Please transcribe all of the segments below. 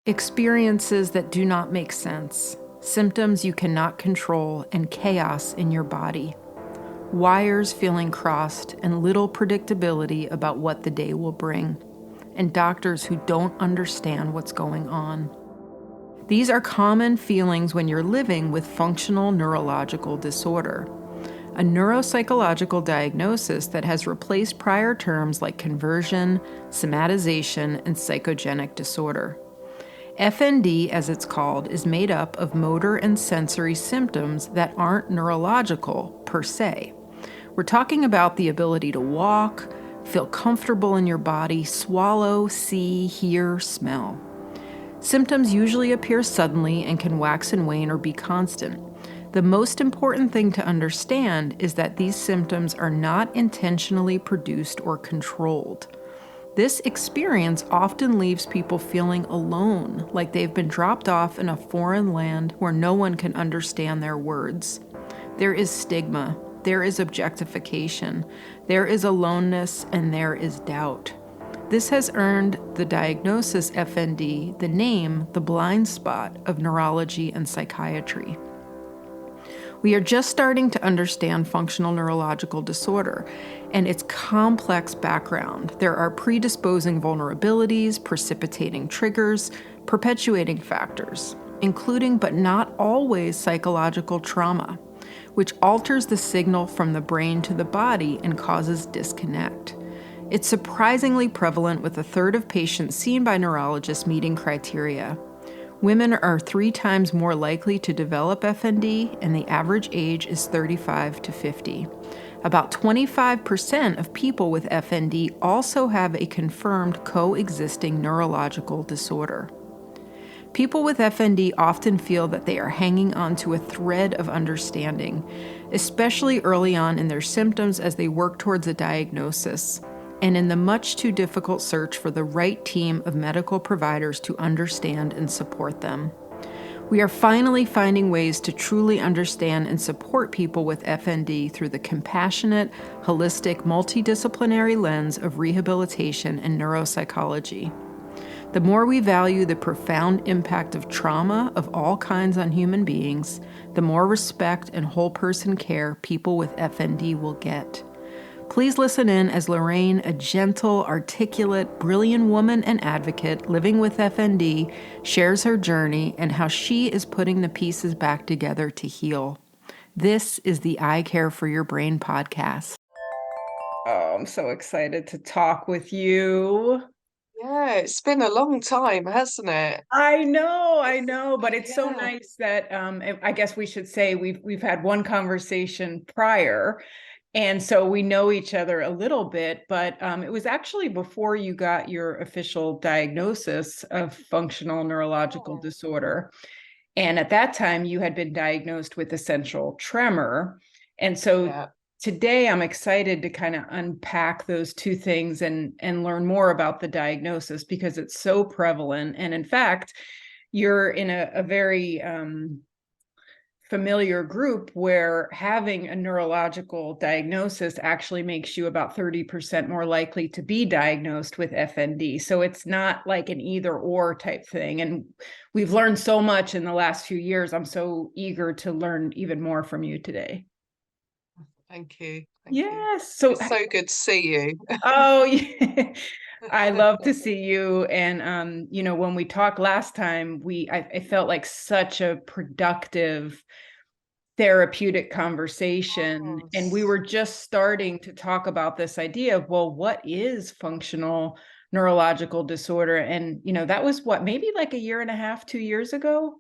Experiences that do not make sense, symptoms you cannot control, and chaos in your body. Wires feeling crossed and little predictability about what the day will bring. And doctors who don't understand what's going on. These are common feelings when you're living with functional neurological disorder, a neuropsychological diagnosis that has replaced prior terms like conversion, somatization, and psychogenic disorder. FND, as it's called, is made up of motor and sensory symptoms that aren't neurological per se. We're talking about the ability to walk, feel comfortable in your body, swallow, see, hear, smell. Symptoms usually appear suddenly and can wax and wane or be constant. The most important thing to understand is that these symptoms are not intentionally produced or controlled. This experience often leaves people feeling alone, like they've been dropped off in a foreign land where no one can understand their words. There is stigma, there is objectification, there is aloneness, and there is doubt. This has earned the diagnosis FND the name the blind spot of neurology and psychiatry. We are just starting to understand functional neurological disorder and its complex background. There are predisposing vulnerabilities, precipitating triggers, perpetuating factors, including but not always psychological trauma, which alters the signal from the brain to the body and causes disconnect. It's surprisingly prevalent with a third of patients seen by neurologists meeting criteria. Women are 3 times more likely to develop FND, and the average age is 35 to 50. About 25% of people with FND also have a confirmed coexisting neurological disorder. People with FND often feel that they are hanging onto a thread of understanding, especially early on in their symptoms as they work towards a diagnosis, and in the much too difficult search for the right team of medical providers to understand and support them. We are finally finding ways to truly understand and support people with FND through the compassionate, holistic, multidisciplinary lens of rehabilitation and neuropsychology. The more we value the profound impact of trauma of all kinds on human beings, the more respect and whole person care people with FND will get. Please listen in as Lorraine, a gentle, articulate, brilliant woman and advocate living with FND, shares her journey and how she is putting the pieces back together to heal. This is the I Care for Your Brain podcast. Oh, I'm so excited to talk with you. Yeah, it's been a long time, hasn't it? I know, but it's so nice that I guess we should say we've had one conversation prior. And so we know each other a little bit, but it was actually before you got your official diagnosis of functional neurological disorder. And at that time, you had been diagnosed with essential tremor. And so today I'm excited to kind of unpack those two things and learn more about the diagnosis because it's so prevalent. And in fact, you're in a very familiar group where having a neurological diagnosis actually makes you about 30% more likely to be diagnosed with FND. So it's not like an either or type thing. And we've learned so much in the last few years. I'm so eager to learn even more from you today. Thank you. Yes. So it's so good to see you. Oh, yeah. I love to see you. And, when we talked last time, I felt like such a productive therapeutic conversation. And we were just starting to talk about this idea of, well, what is functional neurological disorder? And, that was maybe like a year and a half, 2 years ago?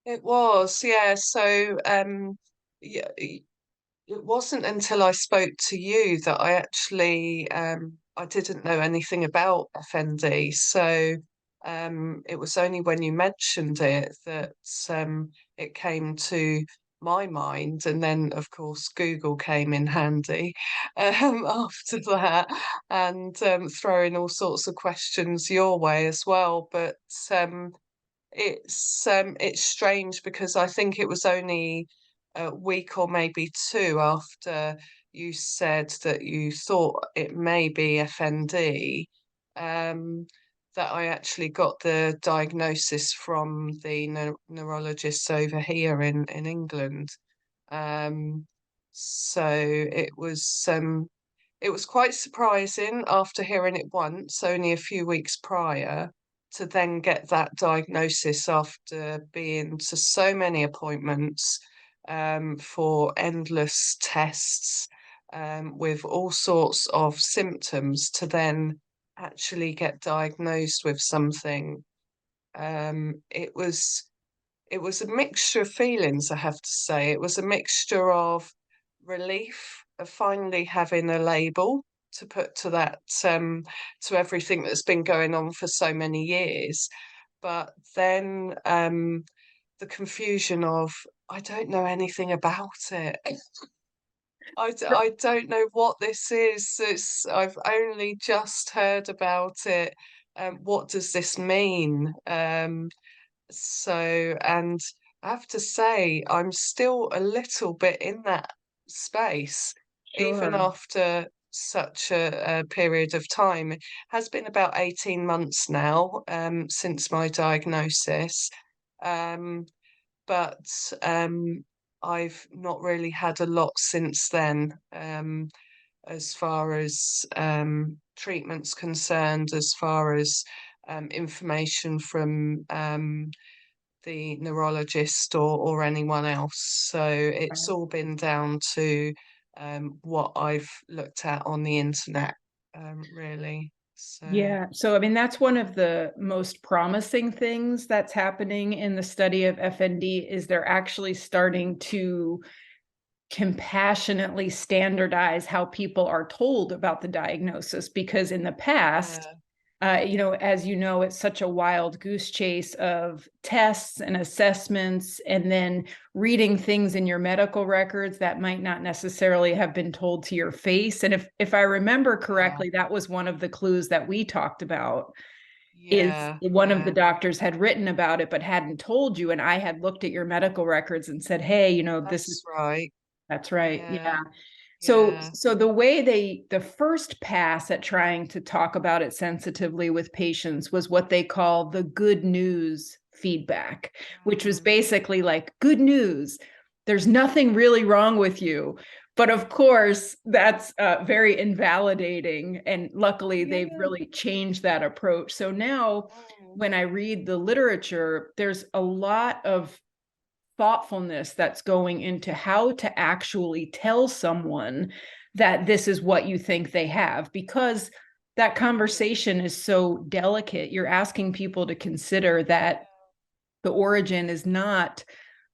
It was, yeah. So, yeah, it wasn't until I spoke to you that I actually, I didn't know anything about FND. So, it was only when you mentioned it that it came to my mind. And then, of course, Google came in handy after that and throwing all sorts of questions your way as well. But it's strange because I think it was only a week or maybe two after you said that you thought it may be FND, um, that I actually got the diagnosis from the neurologists over here in England. Um, so it was quite surprising after hearing it once, only a few weeks prior, to then get that diagnosis after being to so many appointments for endless tests with all sorts of symptoms to then actually get diagnosed with something. It was a mixture of feelings, I have to say. It was a mixture of relief of finally having a label to put to that to everything that's been going on for so many years, but then the confusion of I don't know anything about it. I don't know what this is. I've only just heard about it. What does this mean? And I have to say, I'm still a little bit in that space, even Sure. after such a period of time. It has been about 18 months now, since my diagnosis. Um, but I've not really had a lot since then, as far as treatment's concerned, as far as information from the neurologist or anyone else. So it's all been down to what I've looked at on the internet, really. So Yeah. So, I mean, that's one of the most promising things that's happening in the study of FND is they're actually starting to compassionately standardize how people are told about the diagnosis, because in the past, yeah, as you know, it's such a wild goose chase of tests and assessments, and then reading things in your medical records that might not necessarily have been told to your face. And if I remember yeah, correctly, that was one of the clues that we talked about, is yeah, one of the yeah. doctors had written about it but hadn't told you, and I had looked at your medical records and said, hey, this is That's right. that's right. Yeah, Yeah. yeah, So the first pass at trying to talk about it sensitively with patients was what they call the good news feedback, which was mm, basically like, good news, there's nothing really wrong with you. But of course, that's very invalidating. And luckily, they've yeah, really changed that approach. So now, mm, when I read the literature, there's a lot of thoughtfulness that's going into how to actually tell someone that this is what you think they have, because that conversation is so delicate. You're asking people to consider that the origin is not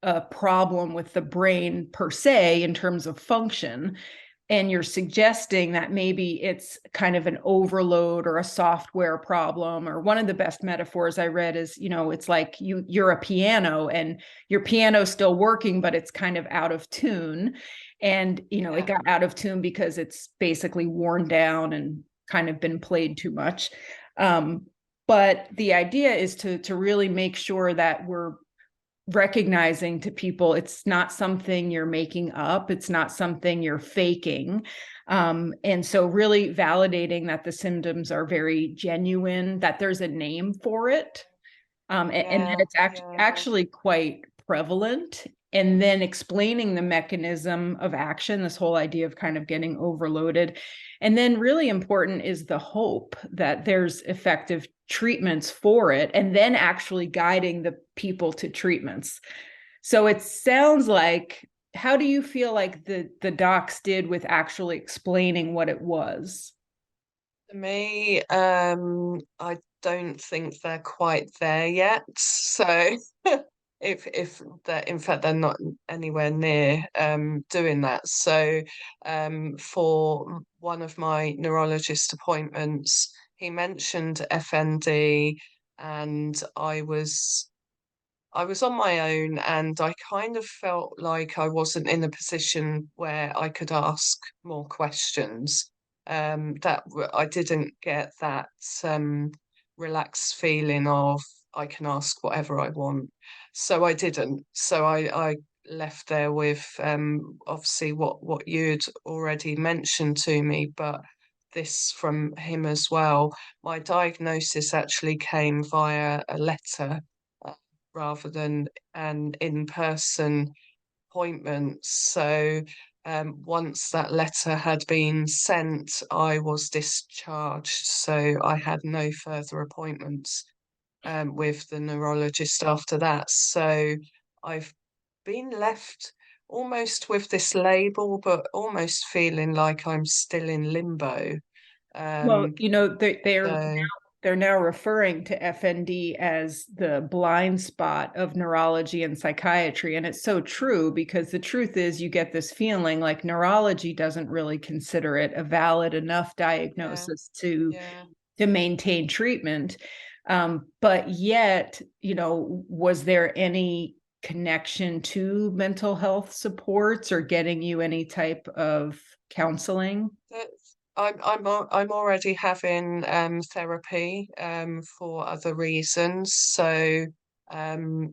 a problem with the brain per se in terms of function, and you're suggesting that maybe it's kind of an overload or a software problem. Or one of the best metaphors I read is, it's like you're a piano and your piano's still working, but it's kind of out of tune. And, it yeah, got out of tune because it's basically worn down and kind of been played too much. Um, but the idea is to really make sure that we're recognizing to people it's not something you're making up, it's not something you're faking. And so really validating that the symptoms are very genuine, that there's a name for it, and that yeah, it's yeah, actually quite prevalent. And then explaining the mechanism of action, this whole idea of kind of getting overloaded. And then really important is the hope that there's effective treatments for it, and then actually guiding the people to treatments. So it sounds like, how do you feel like the docs did with actually explaining what it was? To me, I don't think they're quite there yet. So if they're in fact they're not anywhere near doing that. So for one of my neurologist appointments, he mentioned FND, and I was on my own, and I kind of felt like I wasn't in a position where I could ask more questions. I didn't get that relaxed feeling of I can ask whatever I want. So I didn't. So I left there with obviously what you'd already mentioned to me, but this from him as well. My diagnosis actually came via a letter uh, rather than an in-person appointment. So once that letter had been sent, I was discharged. So I had no further appointments with the neurologist after that. So I've been left almost with this label, but almost feeling like I'm still in limbo. Well, Um, you know, so they're now referring to FND as the blind spot of neurology and psychiatry. And it's so true because the truth is you get this feeling like neurology doesn't really consider it a valid enough yeah, diagnosis yeah. to maintain treatment. But yet, you know, was there any connection to mental health supports or getting you any type of counseling? I'm already having therapy for other reasons, so um,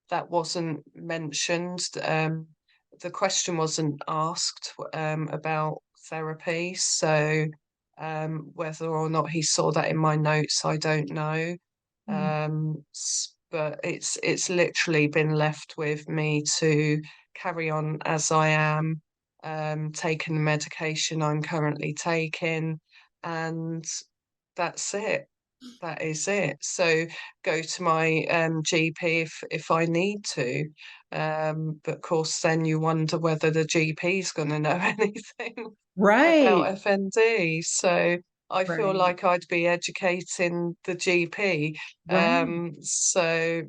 that wasn't mentioned. The question wasn't asked about therapy, so whether or not he saw that in my notes, I don't know. But it's literally been left with me to carry on as I am, taking the medication I'm currently taking, and that's it. That is it. So go to my GP if I need to. But of course, then you wonder whether the GP is going to know anything about Right, FND. So I feel right, like I'd be educating the GP. right.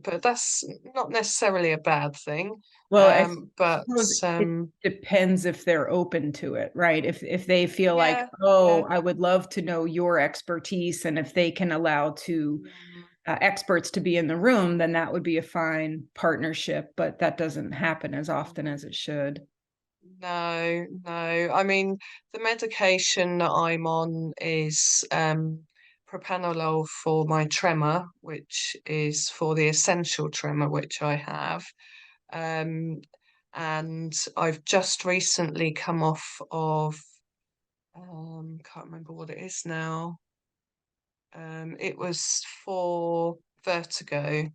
But that's not necessarily a bad thing. Well, I But suppose it depends if they're open to it, right? If they feel like, yeah, oh, yeah. I would love to know your expertise, and if they can allow to Mm. experts to be in the room, then that would be a fine partnership. But that doesn't happen as often as it should. No, no. I mean, the medication that I'm on is propranolol for my tremor, which is for the essential tremor which I have. Um, and I've just recently come off of can't remember what it is now. It was for vertigo.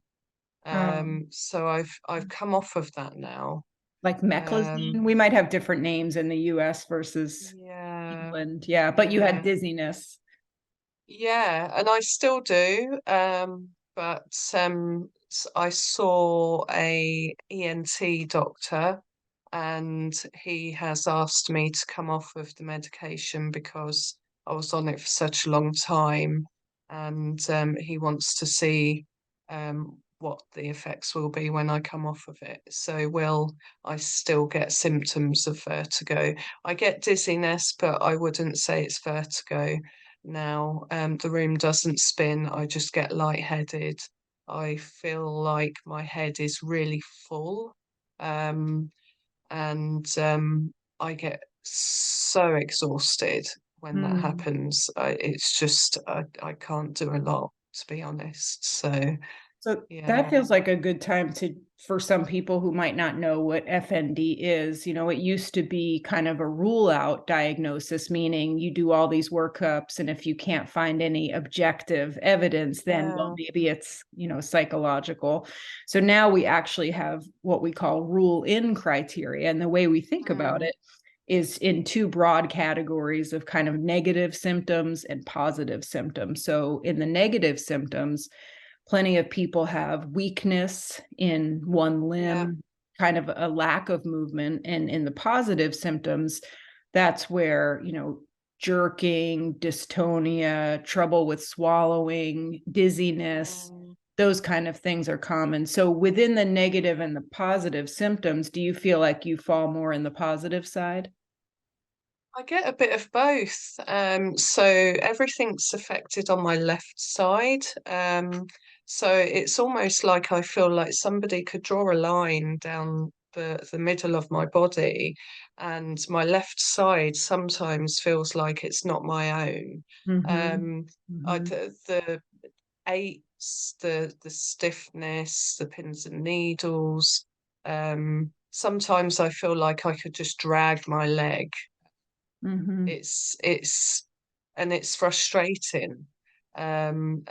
Um, So I've come off of that now. like Um, meclizine, we might have different names in the US versus yeah, England. Yeah, but you had yeah. dizziness. Yeah, and I still do. But I saw a ENT doctor, and he has asked me to come off of the medication because I was on it for such a long time, and he wants to see what the effects will be when I come off of it. So will I still get symptoms of vertigo? I get dizziness, but I wouldn't say it's vertigo now. The room doesn't spin, I just get lightheaded. I feel like my head is really full. Um, and I get so exhausted when that Mm. happens. It's just, I can't do a lot, to be honest. So, So that yeah, feels like a good time to for some people who might not know what FND is. You know, it used to be kind of a rule out diagnosis, meaning you do all these workups, and if you can't find any objective evidence, then well, yeah, maybe it's, you know, psychological. So now we actually have what we call rule in criteria. And the way we think about mm, it is in two broad categories of kind of negative symptoms and positive symptoms. So in the negative symptoms, plenty of people have weakness in one yeah, limb, kind of a lack of movement. And in the positive symptoms, that's where, you know, jerking, dystonia, trouble with swallowing, dizziness, mm. those kind of things are common. So within the negative and the positive symptoms, do you feel like you fall more in the positive side? I get a bit of both. So everything's affected on my left side. So it's almost like I feel like somebody could draw a line down the middle of my body, and my left side sometimes feels like it's not my own. Mm-hmm. Um, Mm-hmm. the aches, the stiffness, the pins and needles. Sometimes I feel like I could just drag my leg. Mm-hmm. It's and it's frustrating. And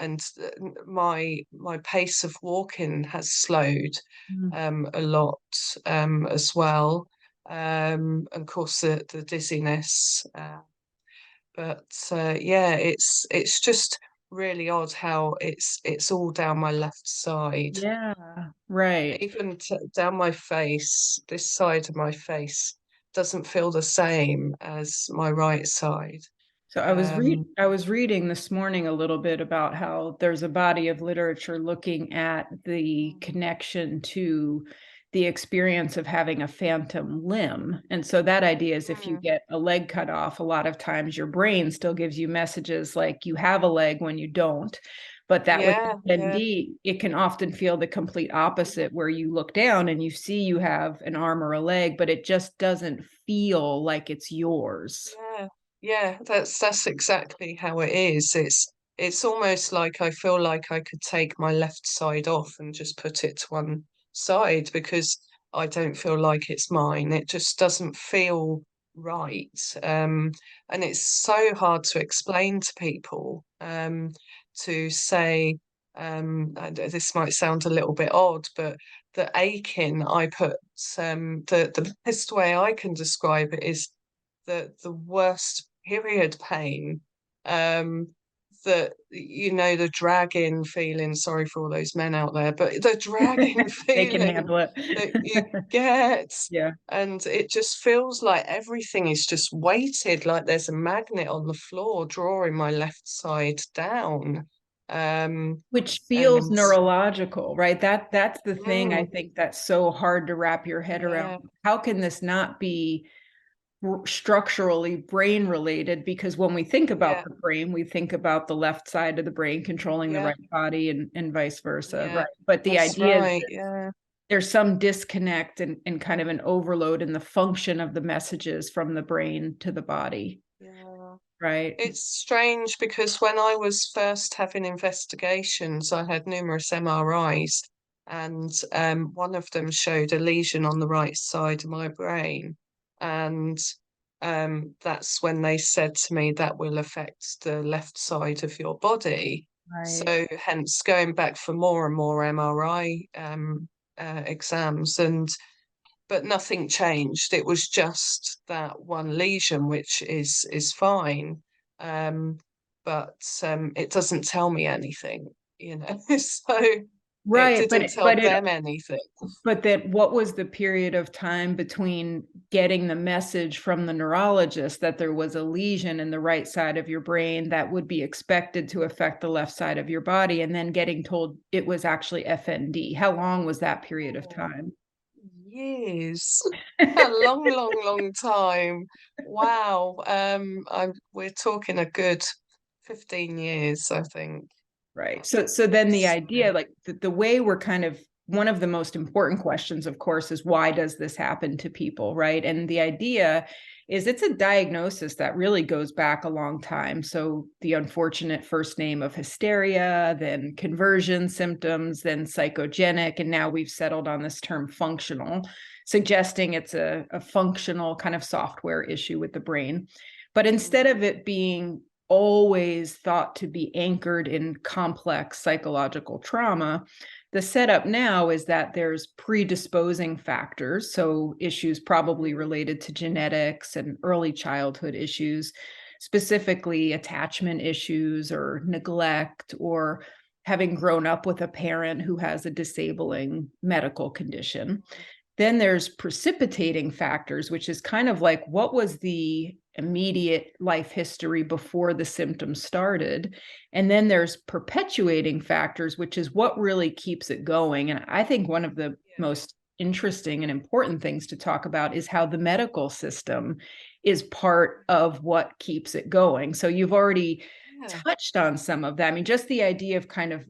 my pace of walking has slowed Mm. a lot as well. And of course the dizziness. But yeah, it's just really odd how it's all down my left side. Yeah, right. Even down my face, this side of my face doesn't feel the same as my right side. So Um, I was reading this morning a little bit about how there's a body of literature looking at the connection to the experience of having a phantom limb. And so that idea is if you mm, get a leg cut off, a lot of times your brain still gives you messages like you have a leg when you don't. But that with yeah, yeah, ND, it can often feel the complete opposite, where you look down and you see you have an arm or a leg, but it just doesn't feel like it's yours. yeah, yeah. That's exactly how it is. It's almost like I feel like I could take my left side off and just put it to one side because I don't feel like it's mine. It just doesn't feel right. And it's so hard to explain to people, to say, this might sound a little bit odd, but the aching I put, the best way I can describe it is the worst period pain. Um, that the dragging feeling, sorry for all those men out there, but the dragging They can feeling handle it. that you get, Yeah. and it just feels like everything is just weighted, like there's a magnet on the floor drawing my left side down. Um, Which feels and neurological, right? That's the thing I mm, think that's so hard to wrap your head around. yeah, How can this not be structurally brain related? Because when we think about yeah, the brain, we think about the left side of the brain controlling the yeah, right body and vice versa, yeah, right? But the that's idea is right. Yeah, there's some disconnect and kind of an overload in the function of the messages from the brain to the body, yeah. right? It's strange because when I was first having investigations, I had numerous MRIs, and one of them showed a lesion on the right side of my brain. And that's when they said to me that will affect the left side of your body. Right. So, hence, going back for more and more MRI exams, but nothing changed. It was just that one lesion, which is fine. Um, but it doesn't tell me anything. So it Right, didn't tell but it them anything. but that what was the period of time between getting the message from the neurologist that there was a lesion in the right side of your brain that would be expected to affect the left side of your body, and then getting told it was actually FND? How long was that period of Oh, time? years. A long, long, long time. Wow. We're talking a good 15 years, I think. Right. So then the idea, So, like the way we're kind of, one of the most important questions, of course, is why does this happen to people, right? And the idea is it's a diagnosis that really goes back a long time. So the unfortunate first name of hysteria, then conversion symptoms, then psychogenic, and now we've settled on this term functional, suggesting it's a functional kind of software issue with the brain. But instead of it being always thought to be anchored in complex psychological trauma, the setup now is that there's predisposing factors, so issues probably related to genetics and early childhood issues, specifically attachment issues or neglect, or having grown up with a parent who has a disabling medical condition. Then there's precipitating factors, which is kind of like what was the immediate life history before the symptoms started. And then there's perpetuating factors, which is what really keeps it going. And I think one of the yeah, most interesting and important things to talk about is how the medical system is part of what keeps it going. So you've already yeah, touched on some of that. I mean, just the idea of kind of,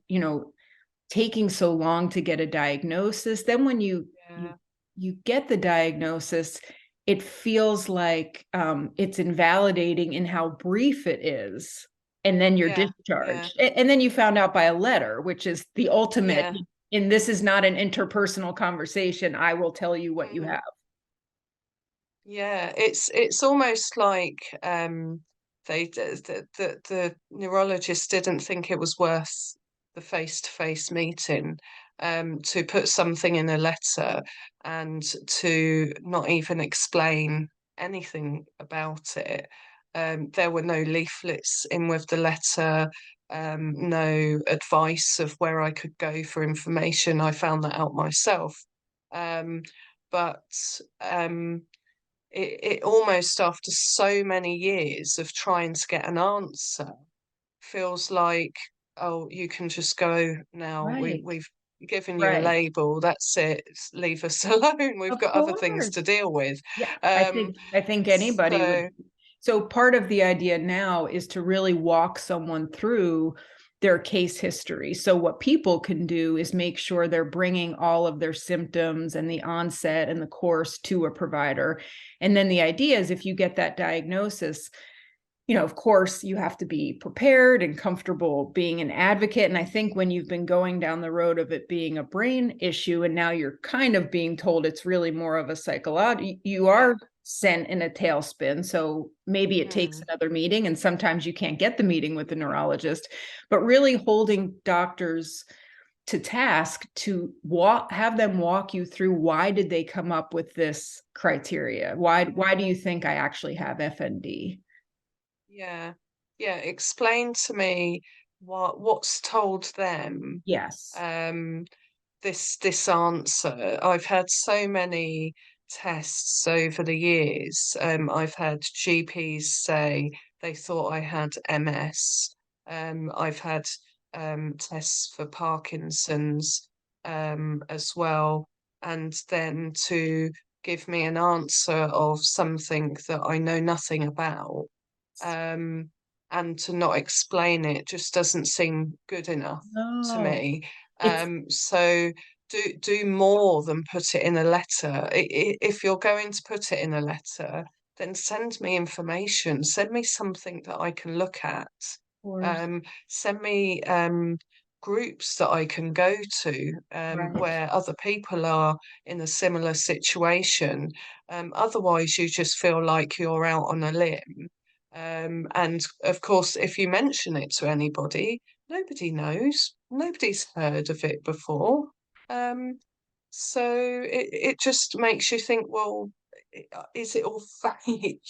taking so long to get a diagnosis. Then when you yeah, you get the diagnosis, it feels like it's invalidating in how brief it is, and then you're yeah, yeah, discharged, and then you found out by a letter, which is the ultimate. yeah. And this is not an interpersonal conversation. I will tell you what you Mm. have. Yeah, it's almost like the neurologist didn't think it was worth the face-to-face meeting, to put something in a letter and to not even explain anything about it. There were no leaflets in with the letter, no advice of where I could go for information. I found that out myself. Um, but it almost, after so many years of trying to get an answer, feels like, oh, you can just go now. Right. We've given you a Right. label. That's it. Leave us alone. We've Of got other things to course. deal with. Yeah, Um, I think anybody would. so So part of the idea now is to really walk someone through their case history. So what people can do is make sure they're bringing all of their symptoms and the onset and the course to a provider. And then the idea is, if you get that diagnosis, of course, you have to be prepared and comfortable being an advocate. And I think when you've been going down the road of it being a brain issue, and now you're kind of being told it's really more of a psychological, you yeah. are sent in a tailspin. So maybe it takes Mm, another meeting, and sometimes you can't get the meeting with the neurologist, but really holding doctors to task to have them walk you through, why did they come up with this criteria? Why do you think I actually have FND? yeah. Yeah. Explain to me what's told them. Yes. Um, this answer. I've had so many tests over the years. I've had GPs say they thought I had MS. I've had tests for Parkinson's as well, and then to give me an answer of something that I know nothing about, um, and to not explain it just doesn't seem good enough to No, me. it's So do more than put it in a letter. If you're going to put it in a letter, then send me information. Send me something that I can look at. course. Send me groups that I can go to, Right. where other people are in a similar situation. Otherwise, you just feel like you're out on a limb. And of course, if you mention it to anybody, nobody knows. Nobody's heard of it before. Um, so it just makes you think, well, is it all fake?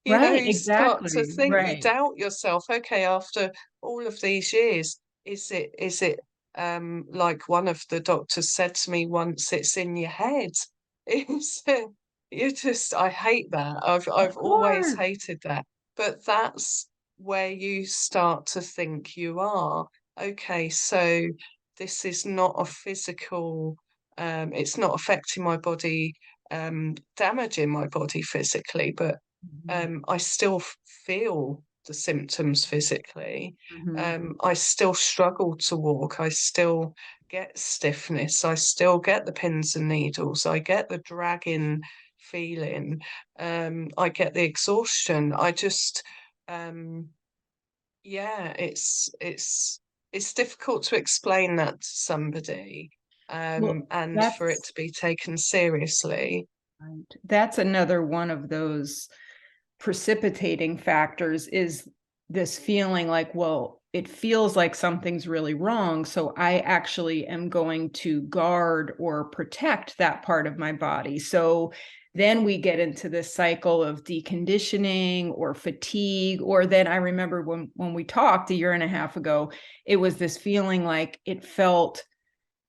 Right, You start to exactly. think, you Right. doubt yourself. Okay, after all of these years, is it like one of the doctors said to me once, it's in your head. It's I hate that. I've Of always course. hated that. But that's where you start to think you are. Okay, so this is not a physical, it's not affecting my body, damaging my body physically, but Mhm. I still feel the symptoms physically. Mhm. I still struggle to walk. I still get stiffness. I still get the pins and needles. I get the dragging feeling. I get the exhaustion. Um, yeah, it's difficult to explain that to somebody, Well, and for it that's to be taken seriously. right. That's another one of those precipitating factors, is this feeling like, well, it feels like something's really wrong. So I actually am going to guard or protect that part of my body. So then we get into this cycle of deconditioning or fatigue. Or then I remember when we talked a year and a half ago, it was this feeling like it felt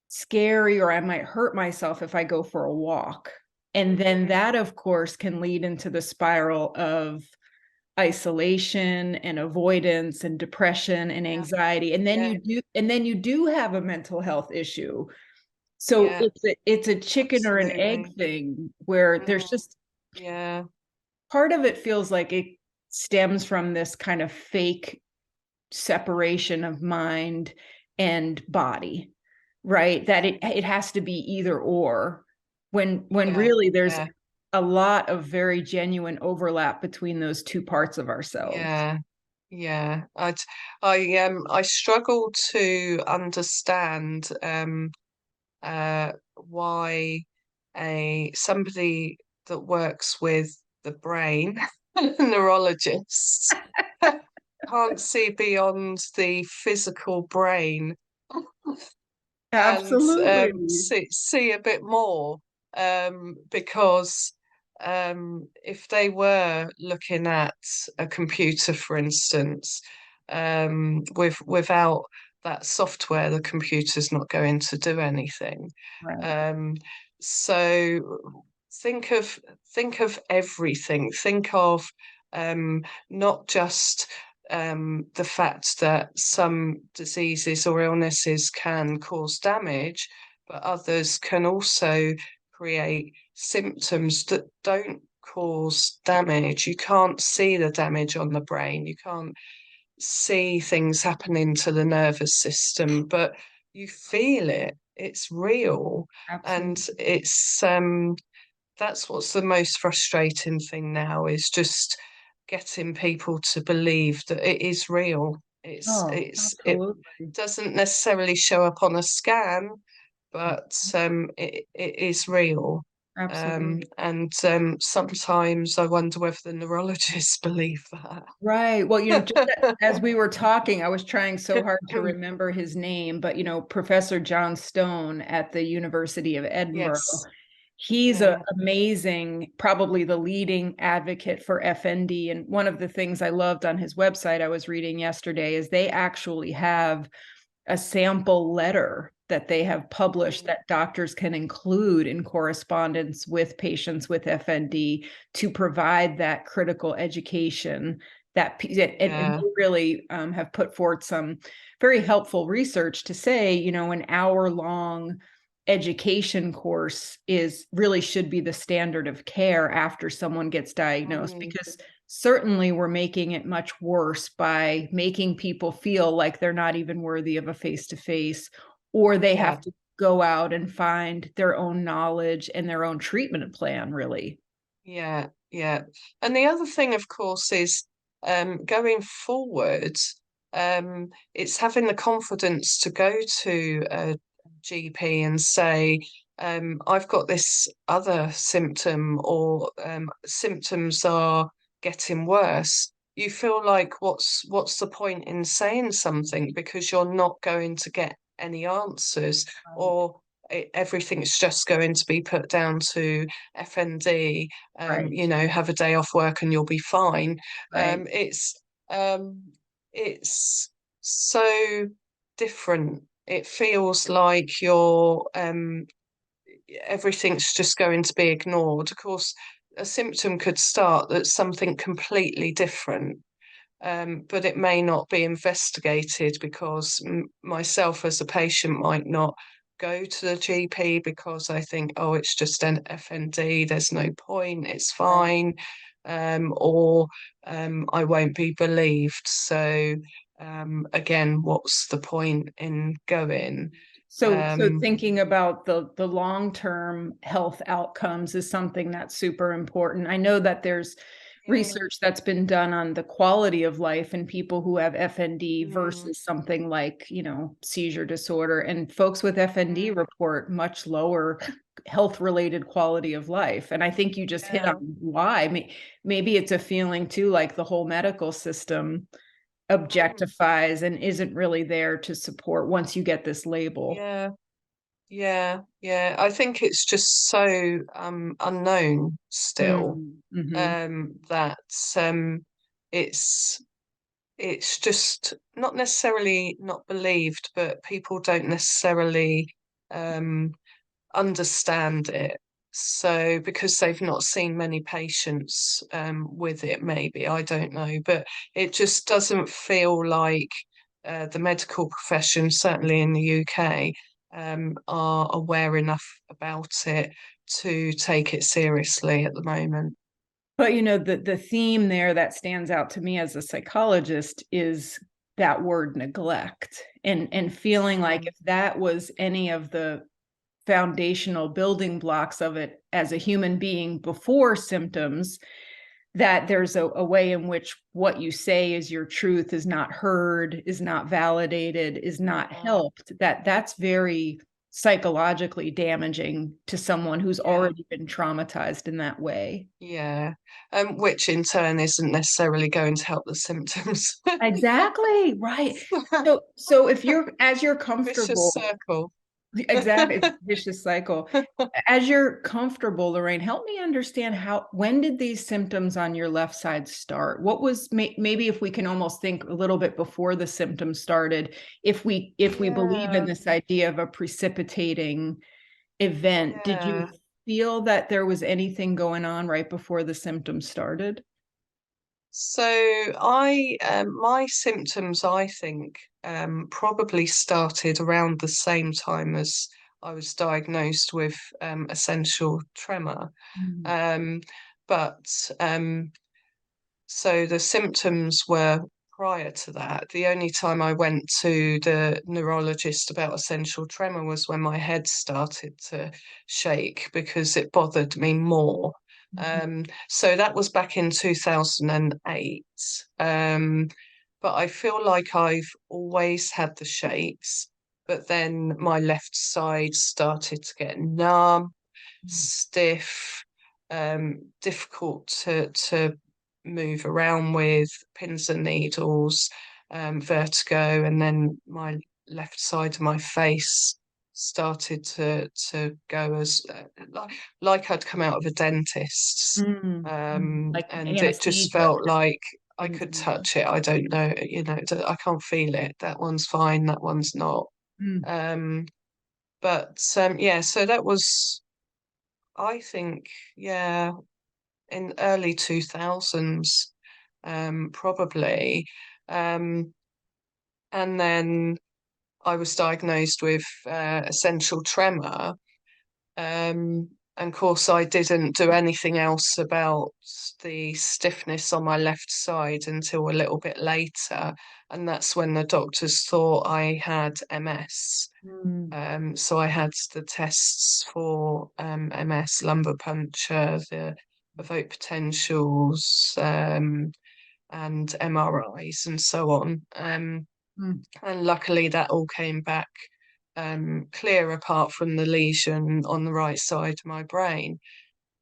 scary, or I might hurt myself if I go for a walk. And then Mm, that, of course, can lead into the spiral of isolation and avoidance and depression and yeah, anxiety. yeah, And then you do have a mental health issue. So yeah, it's a chicken or an egg absolutely. thing, where there's Mm, just yeah, part of it feels like it stems from this kind of fake separation of mind and body, right? That it has to be either or, when yeah, really there's yeah, a lot of very genuine overlap between those two parts of ourselves. yeah, yeah. I struggle to understand why a somebody that works with the brain, neurologist, can't see beyond the physical brain and Absolutely. see a bit more, because if they were looking at a computer, for instance, without that software, the computer's not going to do anything. Right. Um, so think of think of everything. Think of not just the fact that some diseases or illnesses can cause damage, but others can also create symptoms that don't cause damage. You can't see the damage on the brain. You can't see things happening to the nervous system, but you feel it. It's real. And Absolutely. that's what's the most frustrating thing now, is just getting people to believe that it is real. Oh, It absolutely. doesn't necessarily show up on a scan, but it is real. Absolutely. And sometimes I wonder whether the neurologists believe Right. Well, just that. as we were talking, I was trying so hard to remember his name, but Professor John Stone at the University of Edinburgh, Yes. he's a Yeah. amazing, probably the leading advocate for FND. And one of the things I loved on his website I was reading yesterday is they actually have a sample letter that they have published that doctors can include in correspondence with patients with FND to provide that critical education and Yeah. they really have put forth some very helpful research to say, an hour-long education course is really should be the standard of care after someone gets diagnosed, Mm, because certainly we're making it much worse by making people feel like they're not even worthy of a face-to-face, or they yeah. have to go out and find their own knowledge and their own treatment plan, really. Yeah, yeah. And the other thing, of course, is going forward, it's having the confidence to go to a GP and say, I've got this other symptom, or symptoms are getting worse. You feel like what's the point in saying something, because you're not going to get any answers, Right. or everything's just going to be put down to FND. Right. Have a day off work and you'll be fine. Right. Um, it's so different. It feels like everything's just going to be ignored. Of course, a symptom could start that's something completely different, but it may not be investigated because myself as a patient might not go to the GP because I think, oh, it's just an FND, there's no point, it's Right. fine, or I won't be believed. So again, what's the point in going? So Um, thinking about the long-term health outcomes is something that's super important. I know that there's yeah, research that's been done on the quality of life in people who have FND mm, versus something like, seizure disorder. And folks with FND mm, report much lower health-related quality of life. And I think you just hit on yeah, why. Maybe it's a feeling too, like the whole medical system mm, objectifies and isn't really there to support once you get this label. yeah. Yeah, yeah. I think it's just so unknown still, Mm-hmm. that um it's it's just not necessarily not believed, but people don't necessarily um understand it. So because they've not seen many patients with it, maybe, I don't know, but it just doesn't feel like the medical profession, certainly in the UK, are aware enough about it to take it seriously at the moment. But the theme there that stands out to me as a psychologist is that word neglect, and feeling like Mm, if that was any of the foundational building blocks of it as a human being before symptoms, that there's a way in which what you say is your truth is not heard, is not validated, is not yeah, helped, that's very psychologically damaging to someone who's Yeah. already been traumatized in that way. Yeah. Which in turn isn't necessarily going to help the symptoms. Exactly, right. So if you're as you're Vicious comfortable, circle. exactly, it's a vicious cycle. As you're comfortable, Lorraine, help me understand when did these symptoms on your left side start? What was maybe if we can almost think a little bit before the symptoms started, if we believe in Yeah. this idea of a precipitating event, did you Yeah. feel that there was anything going on right before the symptoms started? So my symptoms, I think, probably started around the same time as I was diagnosed with essential tremor. Mm. Um, but So the symptoms were prior to that. The only time I went to the neurologist about essential tremor was when my head started to shake because it bothered me more. Mhm. So that was back in 2008. Um, but I feel like I've always had the shakes, but then my left side started to get numb, stiff, difficult to move around with, pins and needles, vertigo, and then my left side of my face started to go as like I'd come out of a dentist's, Mm, mm. Like and it just anesthesia, felt like I things could in there. touch it. I don't know, I can't feel it. That one's fine, that one's not. Mm, Um, but yeah, so that was, I think, yeah, in early 2000s, probably. Um, and then I was diagnosed with essential tremor. And of course, I didn't do anything else about the stiffness on my left side until a little bit later. And that's when the doctors thought I had MS. mm, So I had the tests for MS, lumbar puncture, the evoked potentials, and MRIs and so on. mm, And luckily that all came back clear apart from the lesion on the right side of my brain.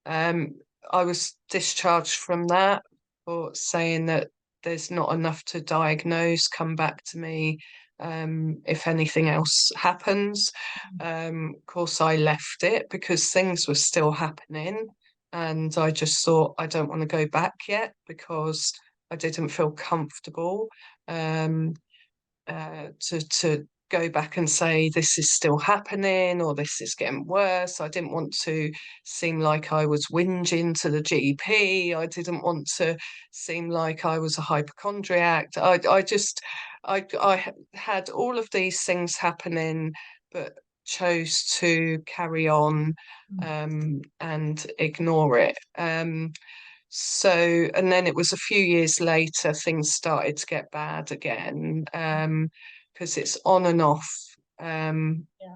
Um, I was discharged from that for saying that there's not enough to diagnose. Come back to me if anything else happens. Of course, I left it because things were still happening, and I just thought I don't want to go back yet because I didn't feel comfortable. Um, to go back and say this is still happening or this is getting worse. I didn't want to seem like I was whinging to the GP. I didn't want to seem like I was a hypochondriac. I had all of these things happening, but chose to carry on mm, and ignore it. And then it was a few years later, things started to get bad again, because it's on and off. Um, yeah.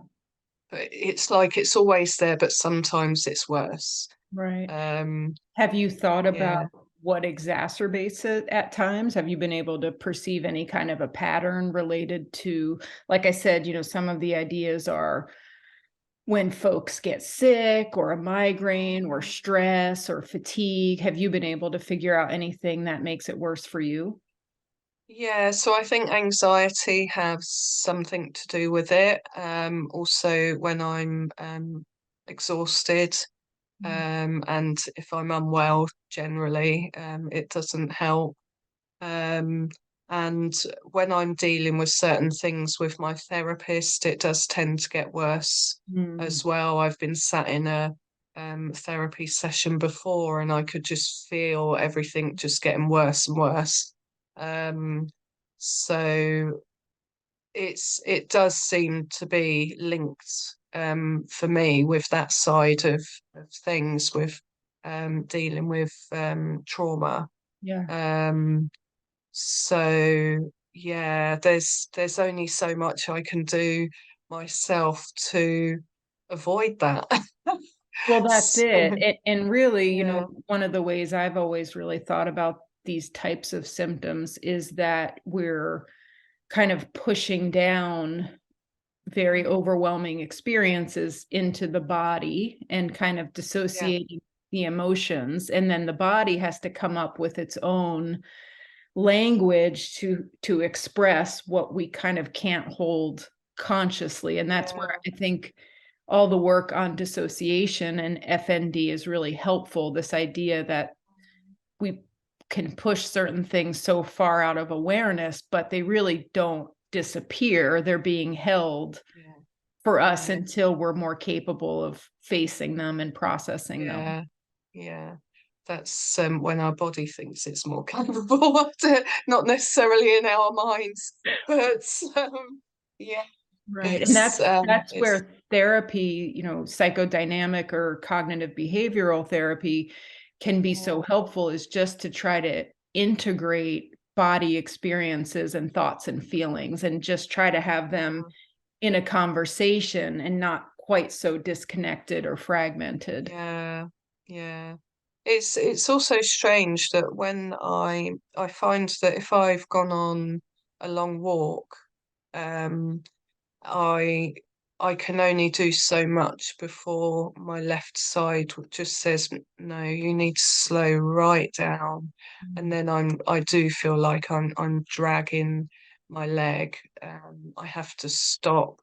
but it's like it's always there, but sometimes it's worse. Right. Um, Have you thought about yeah. what exacerbates it at times? Have you been able to perceive any kind of a pattern related to, like I said, some of the ideas are when folks get sick or a migraine or stress or fatigue. Have you been able to figure out anything that makes it worse for you? Yeah, so I think anxiety has something to do with it. Also, when I'm exhausted, Mm, and if I'm unwell, generally, it doesn't help. Um, and when I'm dealing with certain things with my therapist, it does tend to get worse mm, as well. I've been sat in a therapy session before and I could just feel everything just getting worse and worse. Um, so it does seem to be linked for me with that side of things with dealing with trauma. yeah. Um, so yeah, there's only so much I can do myself to avoid that. Well, that's So, it. And really, yeah, one of the ways I've always really thought about these types of symptoms is that we're kind of pushing down very overwhelming experiences into the body and kind of Yeah. dissociating the emotions. And then the body has to come up with its own language to express what we kind of can't hold consciously. And that's where Yeah. I think all the work on dissociation and FND is really helpful. This idea that we can push certain things so far out of awareness, but they really don't disappear. They're being held Yeah. for us Yeah. until we're more capable of facing them and processing them. Yeah. Yeah. That's when our body thinks it's more capable of it, not necessarily in our minds, but yeah, Right. And it's that's it's where therapy, psychodynamic or cognitive behavioral therapy can be yeah. so helpful, is just to try to integrate body experiences and thoughts and feelings and just try to have them in a conversation and not quite so disconnected or fragmented. Yeah, yeah. It's also strange that when I find that if I've gone on a long walk, um, I I can only do so much before my left side just says, no, you need to slow right down. And then I do feel like I'm dragging my leg. I have to stop.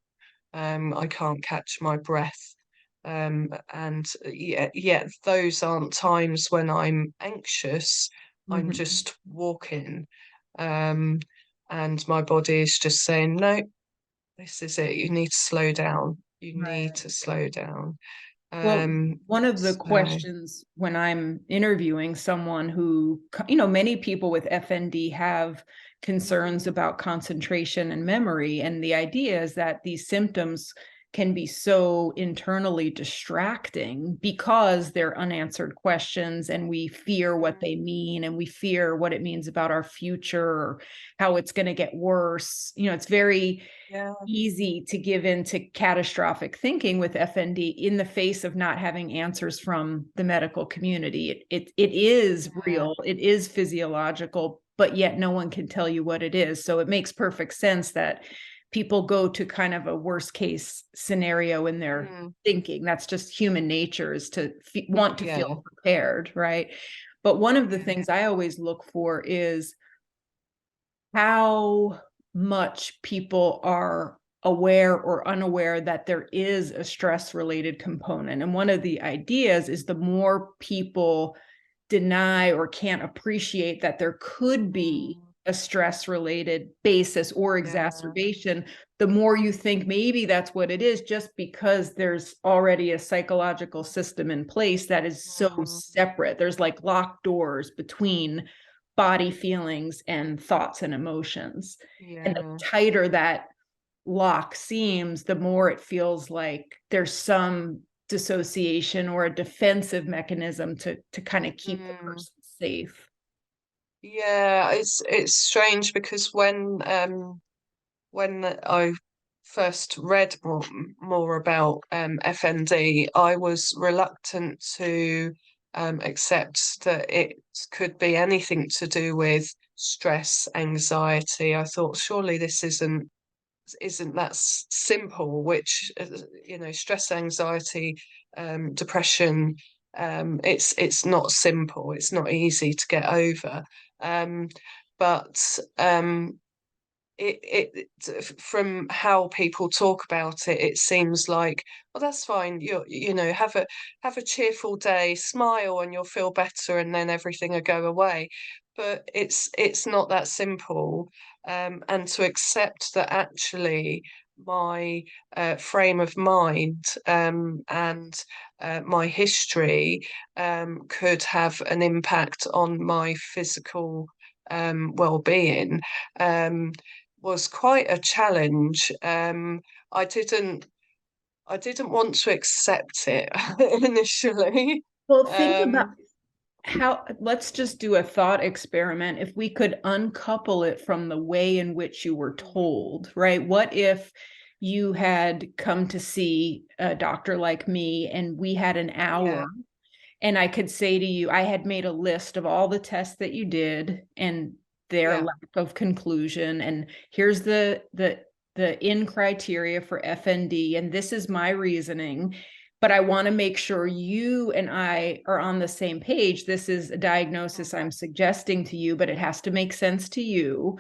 I can't catch my breath. And yeah, those aren't times when I'm anxious. I'm Mhm. just walking. Um, and my body is just saying, no, this is it. You need to slow down. You need Right. to slow down. Well, one of the So questions when I'm interviewing someone who, many people with FND have concerns about concentration and memory. And the idea is that these symptoms can be so internally distracting because they're unanswered questions and we fear what they mean and we fear what it means about our future or how it's going to get worse. It's very yeah, easy to give into catastrophic thinking with FND in the face of not having answers from the medical community. It is yeah, real, it is physiological, but yet no one can tell you what it is. So it makes perfect sense that people go to kind of a worst case scenario in their mm, thinking. That's just human nature, is to want to feel yeah, prepared, right? But one of the yeah, things I always look for is how much people are aware or unaware that there is a stress related component. And one of the ideas is the more people deny or can't appreciate that there could be mm, a stress related basis or yeah, exacerbation, the more you think maybe that's what it is, just because there's already a psychological system in place that is so mm, separate. There's like locked doors between body feelings and thoughts and emotions. And the yeah, tighter that lock seems, the more it feels like there's some dissociation or a defensive mechanism to kind of keep the mm. person safe. Yeah, it's strange because when I first read more about FND, I was reluctant to accept that it could be anything to do with stress, anxiety. I thought surely this isn't that simple, which stress, anxiety, depression, it's not simple, it's not easy to get over. Um, but from how people talk about it, it seems like, well, that's fine. Have a cheerful day, smile, and you'll feel better, and then everything will go away. But it's not that simple. And to accept that actually my frame of mind and my history could have an impact on my physical well-being. Um, was quite a challenge. I didn't I didn't want to accept it initially. Well, think about Um, how, let's just do a thought experiment. If we could uncouple it from the way in which you were told, right? What if you had come to see a doctor like me and we had an yeah, hour and I could say to you, I had made a list of all the tests that you did and their yeah, lack of conclusion. And here's the the in criteria for FND, and this is my reasoning, but I want to make sure you and I are on the same page. This is a diagnosis I'm suggesting to you, but it has to make sense to you.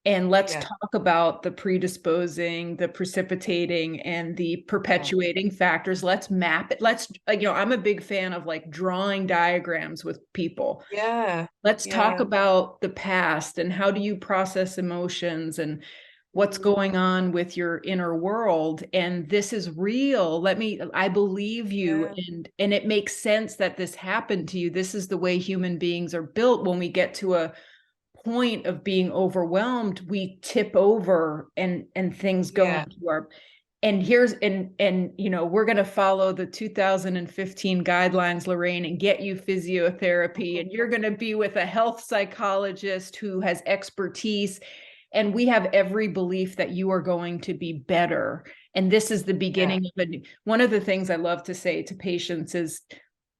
And let's Yeah, talk about the predisposing, the precipitating, and the yeah, perpetuating factors. Let's map it. Let's, I'm a big fan of like drawing diagrams with people. yeah, Let's talk yeah. about the past and how do you process emotions and what's Mm, going on with your inner world. And this is real. I believe you. yeah, And it makes sense that this happened to you. This is the way human beings are built. When we get to a point of being overwhelmed, we tip over and things go yeah. into our, and we're going to follow the 2015 guidelines, Lorraine, and get you physiotherapy, and you're going to be with a health psychologist who has expertise, and we have every belief that you are going to be better. And this is the Yeah, beginning of one of the things I love to say to patients is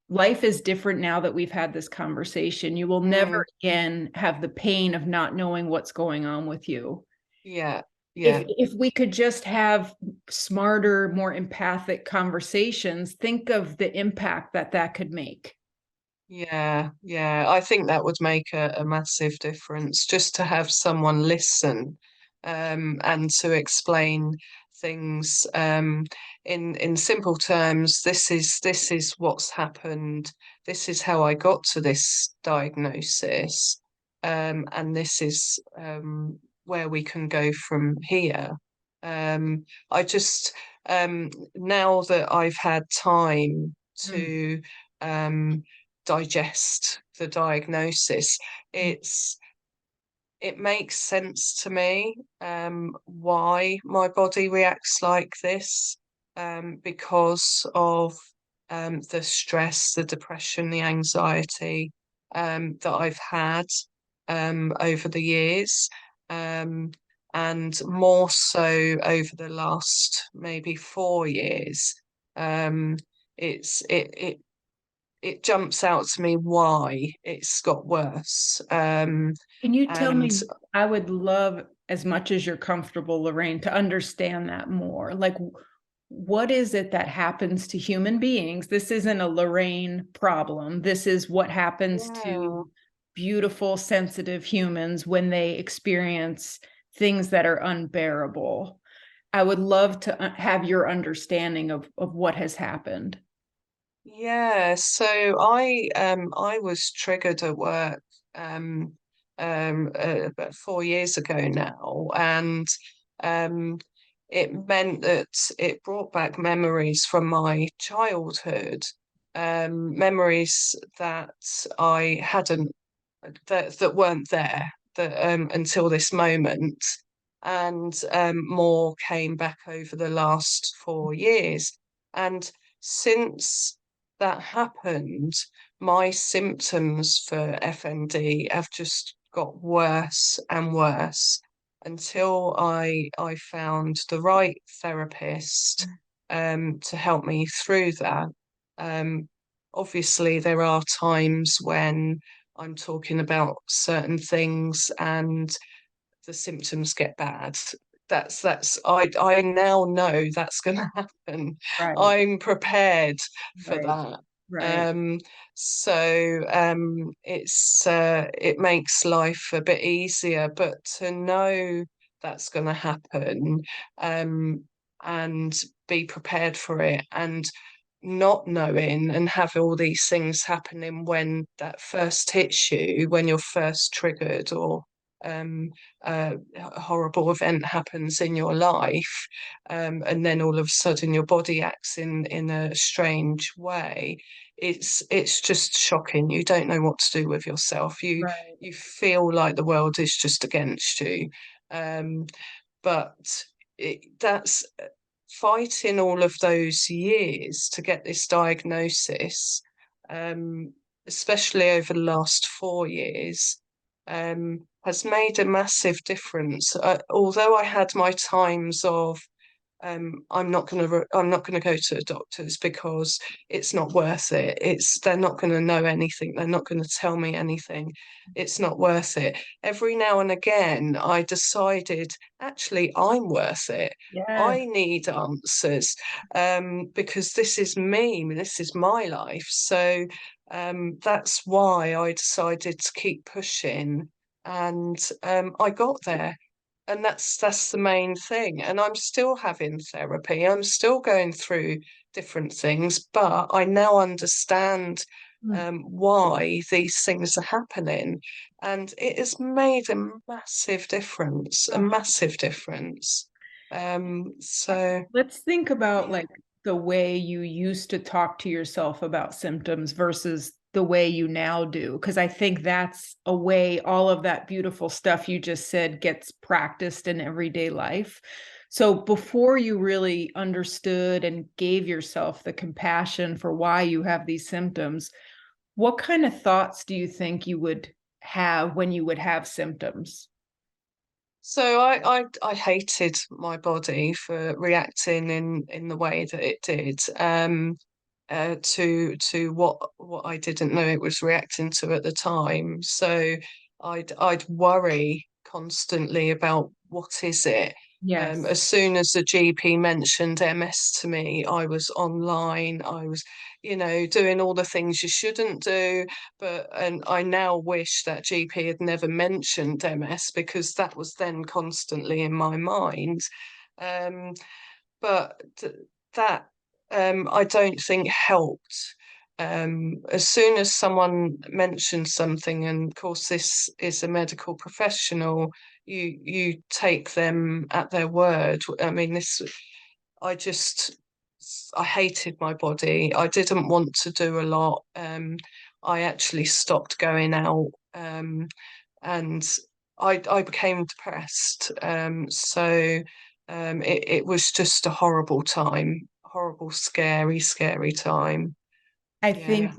life is different now that we've had this conversation. You will mm, never again have the pain of not knowing what's going on with you. yeah, if yeah. if we could just have smarter, more empathic conversations, think of the impact that that could make. Yeah, yeah. I think that would make a massive difference just to have someone listen, and to explain things, in simple terms. This is what's happened. This is how I got to this diagnosis, and this is where we can go from here. I just Now that I've had time Mm. to um, digest the diagnosis, it's it makes sense to me, why my body reacts like this, because of the stress, the depression, the anxiety, that I've had, over the years, um, and more so over the last maybe 4 years. Um, it jumps out to me why it's got worse. Can you tell And me, I would love, as much as you're comfortable, Lorraine, to understand that more. Like, what is it that happens to human beings? This isn't a Lorraine problem. This is what happens yeah, to beautiful, sensitive humans when they experience things that are unbearable. I would love to have your understanding of what has happened. yeah. So I was triggered at work, about 4 years ago now, and um it meant that it brought back memories from my childhood, memories that I hadn't that weren't there, that until this moment, and more came back over the last 4 years. And since that happened, my symptoms for FND have just got worse and worse until I found the right therapist, to help me through that. Um, Obviously, there are times when I'm talking about certain things and the symptoms get bad. I now know that's going to happen. Right, I'm prepared for right, that. right, Um, it makes life a bit easier, but to know that's going to happen, um, and be prepared for it, and not knowing and have all these things happening when that first hits you, when you're first triggered, or um, a horrible event happens in your life, and then all of a sudden your body acts in a strange way. It's just shocking. You don't know what to do with yourself. right. You feel like the world is just against you. Um, but that's fighting all of those years to get this diagnosis, especially over the last 4 years, has made a massive difference. Although I had my times of I'm not gonna go to the doctors because it's not worth it. They're not gonna know anything. They're not gonna tell me anything. It's not worth it. Every now and again, I decided actually I'm worth it. Yes. I need answers, because this is me. This is my life. So that's why I decided to keep pushing, and I got there. And that's the main thing. And I'm still having therapy. I'm still going through different things, but I now understand Mm. why these things are happening. And it has made a massive difference, a Oh. massive difference. So Let's think about yeah. like the way you used to talk to yourself about symptoms versus the way you now do. Because I think that's a way all of that beautiful stuff you just said gets practiced in everyday life. So before you really understood and gave yourself the compassion for why you have these symptoms, what kind of thoughts do you think you would have when you would have symptoms? So I hated my body for reacting in the way that it did. To what I didn't know it was reacting to at the time. So I'd worry constantly about what is it. Yes. As soon as the GP mentioned MS to me, I was online. I was, doing all the things you shouldn't do. And I now wish that GP had never mentioned MS because that was then constantly in my mind. Um, but that I don't think helped. As soon as someone mentioned something, and of course this is a medical professional, you take them at their word. I mean, I just I hated my body. I didn't want to do a lot. I actually stopped going out, and I became depressed. It was just a horrible time, horrible, scary, scary time. I Yeah. think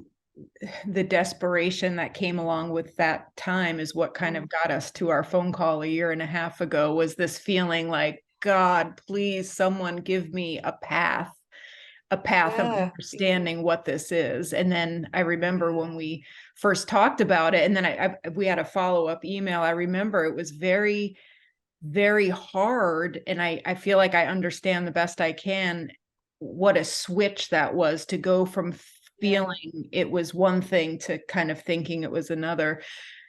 the desperation that came along with that time is what kind Mm. of got us to our phone call a year and a half ago, was this feeling like, God, please, someone give me a path of Yeah. understanding what this is. And then I remember when we first talked about it, and then we had a follow-up email. I remember it was very, very hard. And I feel like I understand the best I can what a switch that was to go from Yeah. feeling it was one thing to kind of thinking it was another.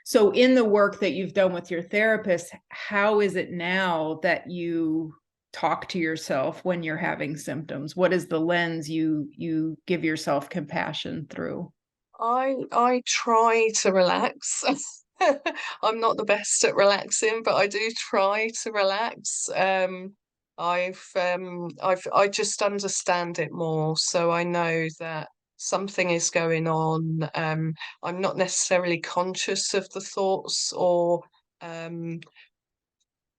So, in the work that you've done with your therapist, how is it now that you talk to yourself when you're having symptoms? What is the lens you give yourself compassion through? I try to relax. I'm not the best at relaxing, but I do try to relax. I just understand it more, so I know that something is going on. I'm not necessarily conscious of the thoughts or um,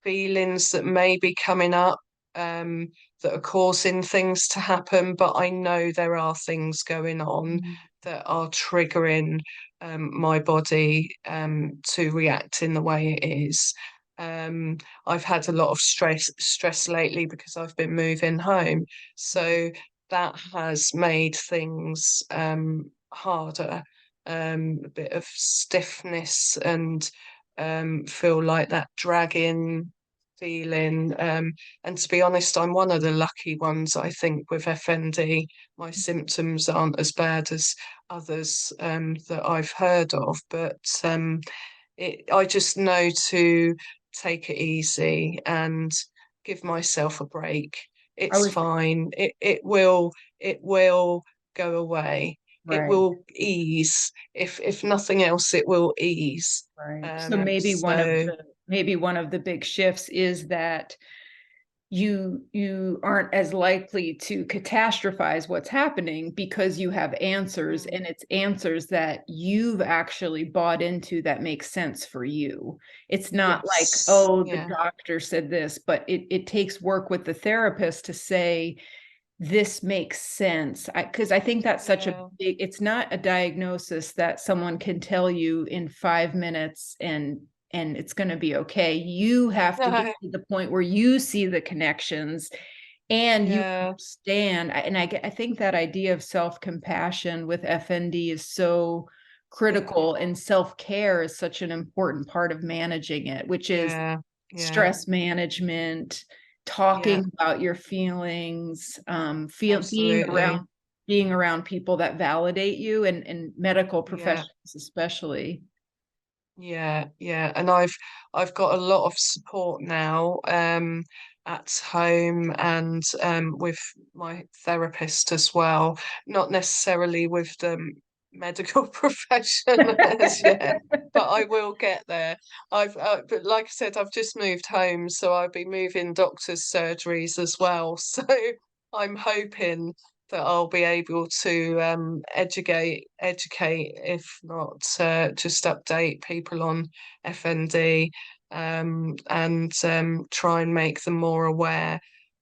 feelings that may be coming up, um, that are causing things to happen, but I know there are things going on that are triggering my body to react in the way it is. Um, I've had a lot of stress lately because I've been moving home, so that has made things harder. A bit of stiffness and feel like that dragging feeling. And to be honest, I'm one of the lucky ones, I think, with FND. My symptoms aren't as bad as others that I've heard of, but I just know to take it easy and give myself a break. I It's was fine. It will go away. It right. will ease. If nothing else, it will ease. Right. So Um, maybe so maybe one of the big shifts is that you aren't as likely to catastrophize what's happening because you have answers, mm, and it's answers that you've actually bought into that makes sense for you. It's not like, yes, oh, the yeah, doctor said this, but it takes work with the therapist to say, this makes sense. Because I think that's such a yeah. big, it's not a diagnosis that someone can tell you in 5 minutes and it's going to be okay. You have to get No, to the point where you see the connections And you Yeah, understand, I think that idea of self-compassion with FND is so critical, and self-care is such an important part of managing it, which is yeah, yeah, stress management, yeah, talking about your feelings, absolutely. being around people that validate you, and medical Yeah. professionals especially. Yeah, yeah, and I've got a lot of support now, at home and with my therapist as well. Not necessarily with the medical profession as yet, but I will get there. But like I said, I've just moved home, so I'll be moving doctors' surgeries as well. So I'm hoping that I'll be able to educate, if not just update people on FND, and try and make them more aware.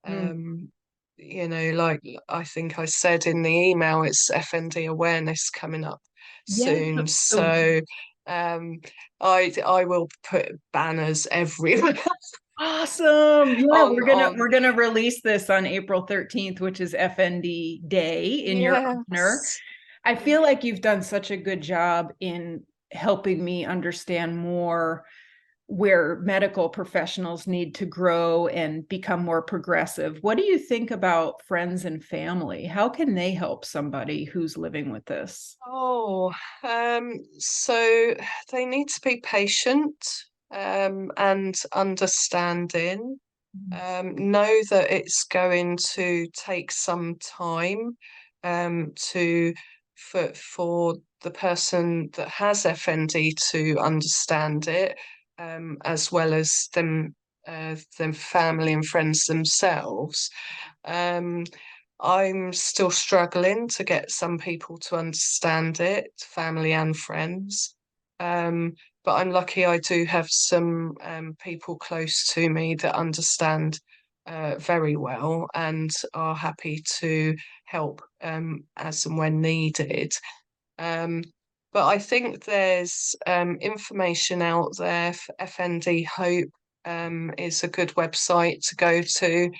Mm. Um, like I think I said in the email, it's FND awareness coming up Yes. soon. So So um, I will put banners everywhere awesome. Yeah, on we're gonna release this on April 13th, which is FND Day, in your honor. yes. I feel like you've done such a good job in helping me understand more where medical professionals need to grow and become more progressive. What do you think about friends and family? How can they help somebody who's living with this? Oh, so they need to be patient, and understanding. Know that it's going to take some time, to for the person that has FND to understand it, as well as them family and friends themselves. Um, I'm still struggling to get some people to understand it, family and friends. Um, but I'm lucky I do have some people close to me that understand very well and are happy to help, as and when needed. Um, but I think there's information out there. For FND Hope is a good website to go to.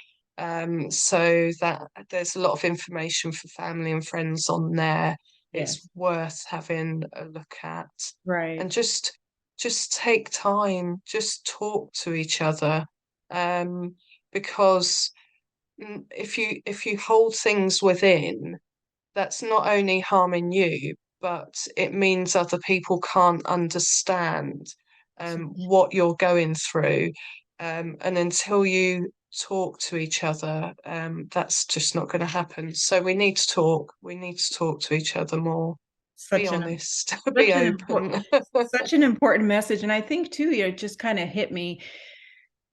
So that there's a lot of information for family and friends on there. It's Yes. worth having a look at. Right. And just take time, just talk to each other. Um, because if you hold things within, that's not only harming you, but it means other people can't understand what you're going through. And until you talk to each other, that's just not going to happen. So we need to talk. We need to talk to each other more. Be Such an honest, be such an important open. such an important message. And I think too, it just kind of hit me.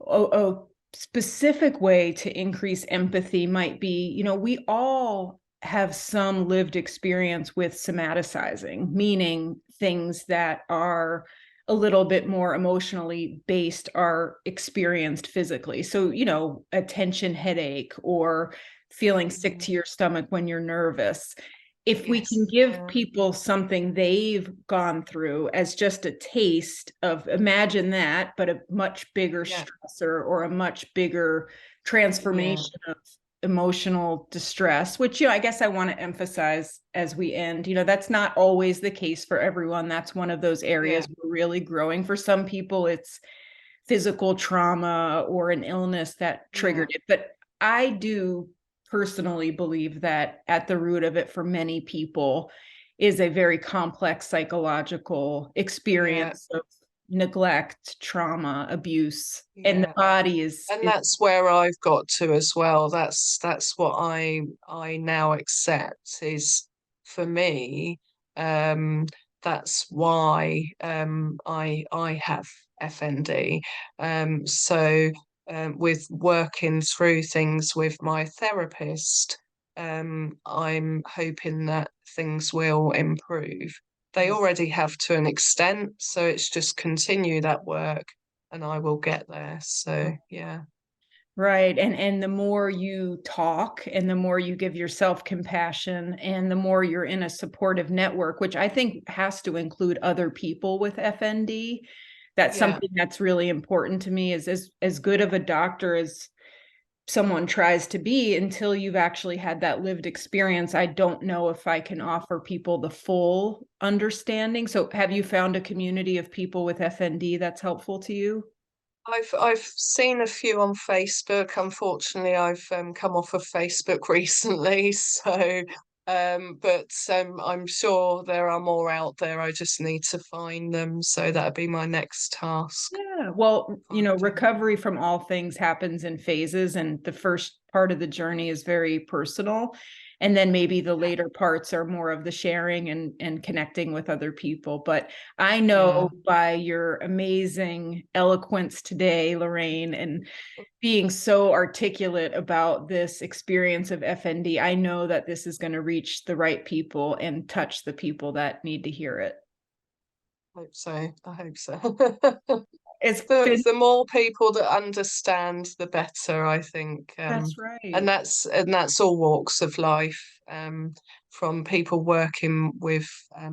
A specific way to increase empathy might be, we all have some lived experience with somaticizing, meaning things that are a little bit more emotionally based are experienced physically. So, a tension headache or feeling sick Mhm. to your stomach when you're nervous. If we can Yes, give yeah, people something they've gone through as just a taste of, imagine that, but a much bigger yeah, stressor or a much bigger yeah, transformation of emotional distress, which, I guess I want to emphasize as we end, that's not always the case for everyone. That's one of those yeah, areas we're really growing. For some people, it's physical trauma or an illness that yeah, triggered it. But I do personally believe that at the root of it for many people is a very complex psychological yeah, experience of neglect, trauma, abuse, and the yeah. body is And is that's where I've got to as well. That's what I now accept is for me. Um, that's why I have FND. So with working through things with my therapist, I'm hoping that things will improve. They already have to an extent, so it's just continue that work and I will get there. So yeah, right. And the more you talk and the more you give yourself compassion and the more you're in a supportive network, which I think has to include other people with FND. That's yeah, something that's really important to me, is as good of a doctor as someone tries to be until you've actually had that lived experience. I don't know if I can offer people the full understanding. So have you found a community of people with FND that's helpful to you? I've seen a few on Facebook. Unfortunately, I've come off of Facebook recently, so but I'm sure there are more out there. I just need to find them, so that'd be my next task, Yeah, well, finding them. recovery from all things happens in phases, and the first part of the journey is very personal. And then maybe the later parts are more of the sharing and connecting with other people. But I know Yeah. by your amazing eloquence today, Lorraine, and being so articulate about this experience of FND, I know that this is going to reach the right people and touch the people that need to hear it. Hope so. I hope so. It's been, The more people that understand, the better, I think. that's And right. that's all walks of life, from people working with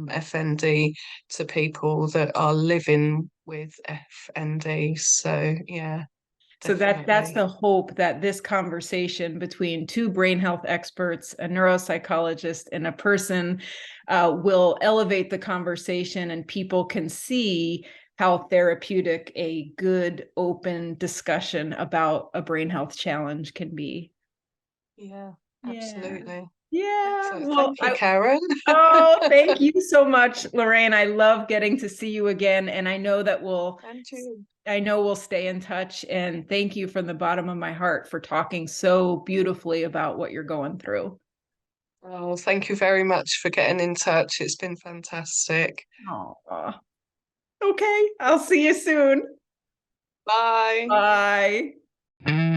FND to people that are living with FND. So yeah, So that's definitely. the hope that this conversation between two brain health experts, a neuropsychologist, and a person will elevate the conversation, and people can see how therapeutic a good, open discussion about a brain health challenge can be. Yeah, Yeah. absolutely. Yeah. Excellent. Well, Thank you, Karen. oh, thank you so much, Lorraine. I love getting to see you again, and And you. I know we'll stay in touch. And thank you from the bottom of my heart for talking so beautifully about what you're going through. Oh, thank you very much for getting in touch. It's been fantastic. Oh, okay. I'll see you soon. Bye. Bye.